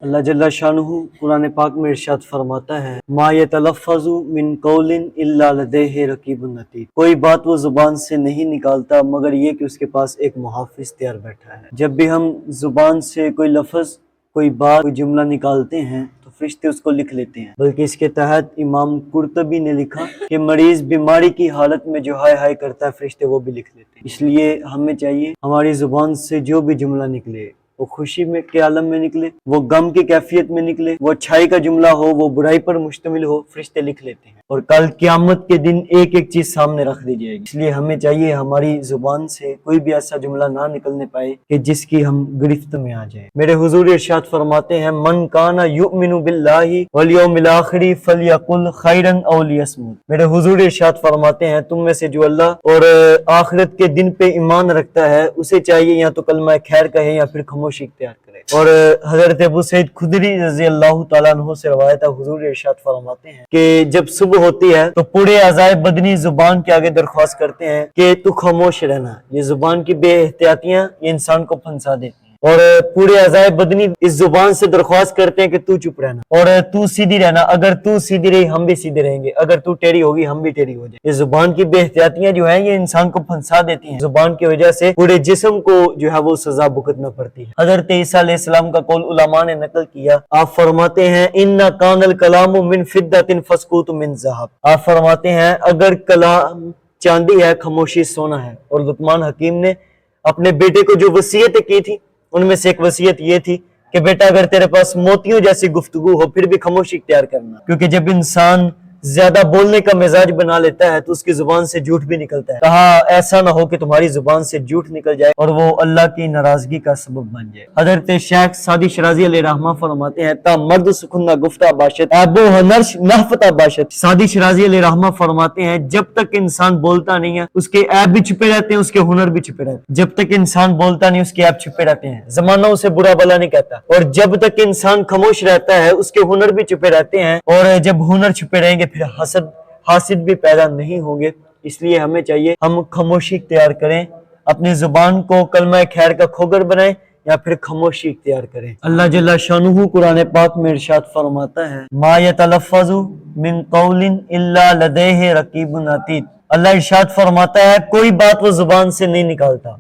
اللہ جل شانہ قرآن پاک میں ارشاد فرماتا ہے ما یتلفظ من قول الا لدیہ رقیب عتید، کوئی بات وہ زبان سے نہیں نکالتا مگر یہ کہ اس کے پاس ایک محافظ تیار بیٹھا ہے۔ جب بھی ہم زبان سے کوئی لفظ، کوئی بات، کوئی جملہ نکالتے ہیں تو فرشتے اس کو لکھ لیتے ہیں، بلکہ اس کے تحت امام قرطبی نے لکھا کہ مریض بیماری کی حالت میں جو ہائے ہائے کرتا ہے فرشتے وہ بھی لکھ لیتے ہیں۔ اس لیے ہمیں چاہیے ہماری زبان سے جو بھی جملہ نکلے، وہ خوشی میں کے عالم میں نکلے، وہ غم کی کیفیت میں نکلے، وہ اچھائی کا جملہ ہو، وہ برائی پر مشتمل ہو، فرشتے لکھ لیتے ہیں اور کل قیامت کے دن ایک ایک چیز سامنے رکھ دی جائے گی۔ اس لیے ہمیں چاہیے ہماری زبان سے کوئی بھی ایسا جملہ نہ نکلنے پائے کہ جس کی ہم گرفت میں آ جائیں۔ میرے حضور ارشاد فرماتے ہیں من کان یؤمن باللہ والیوم الاخر فلیقل خیرا او لیصمت۔ میرے حضور ارشاد فرماتے ہیں تم میں سے جو اللہ اور آخرت کے دن پہ ایمان رکھتا ہے اسے چاہیے یا تو کلمہ خیر کہے یا پھر خاموشی اختیار کرے۔ اور حضرت ابو سعید خدری رضی اللہ تعالیٰ عنہ سے روایت ہے، حضور ارشاد فرماتے ہیں کہ جب صبح ہوتی ہے تو پورے اعضائے بدنی زبان کے آگے درخواست کرتے ہیں کہ تو خاموش رہنا، یہ زبان کی بے احتیاطیاں یہ انسان کو پھنسا دیتی ہیں، اور پورے اعضائے بدنی اس زبان سے درخواست کرتے ہیں کہ تو چپ رہنا اور تو سیدھی رہنا، اگر تو سیدھی رہی ہم بھی سیدھے رہیں گے، اگر تو ٹیڑھی ہوگی ہم بھی ٹیڑھی ہو جائیں۔ یہ زبان کی بے احتیاطیاں جو ہیں یہ انسان کو پھنسا دیتی ہیں، زبان کی وجہ سے پورے جسم کو جو ہے وہ سزا بھگتنا پڑتی ہے۔ حضرت عیسیٰ علیہ السلام کا قول علماء نے نقل کیا، آپ فرماتے ہیں اِنَّ كَانَ الْكَلَامُ مِنْ فِضَّةٍ فَاسْكُوتُ مِنْ ذَهَبٍ، آپ فرماتے ہیں اگر کلام چاندی ہے خاموشی سونا ہے۔ اور لقمان حکیم نے اپنے بیٹے کو جو وصیتیں کی تھی ان میں سے ایک وصیت یہ تھی کہ بیٹا اگر تیرے پاس موتیوں جیسی گفتگو ہو پھر بھی خاموشی اختیار کرنا، کیونکہ جب انسان زیادہ بولنے کا مزاج بنا لیتا ہے تو اس کی زبان سے جھوٹ بھی نکلتا ہے۔ کہا ایسا نہ ہو کہ تمہاری زبان سے جھوٹ نکل جائے اور وہ اللہ کی ناراضگی کا سبب بن جائے۔ حضرت شیخ سعدی شرازی علیہ رحمہ فرماتے ہیں تا مرد سخن نہ گفتہ باشد عیب و ہنرش نہ فتح باشد۔ سعدی شرازی علیہ رحمہ فرماتے ہیں جب تک انسان بولتا نہیں ہے اس کے عیب بھی چھپے رہتے ہیں، اس کے ہنر بھی چھپے رہتے ہیں۔ جب تک انسان بولتا نہیں اس کے عیب چھپے رہتے ہیں، زمانہ اسے برا بلا نہیں کہتا، اور جب تک انسان خاموش رہتا ہے اس کے ہنر بھی چھپے رہتے ہیں، اور جب ہنر چھپے رہیں گے پھر حاسد بھی پیدا نہیں ہوں گے۔ اس لیے ہمیں چاہیے ہم خاموشی اختیار کریں، اپنی زبان کو کلمہ خیر کا کھوگر بنائیں یا پھر خاموشی اختیار کریں۔ اللہ جل شانہ قرآن پاک میں ارشاد فرماتا ہے ما یتلفظ من قول الا لدیہ رقیب عتید، اللہ ارشاد فرماتا ہے کوئی بات وہ زبان سے نہیں نکالتا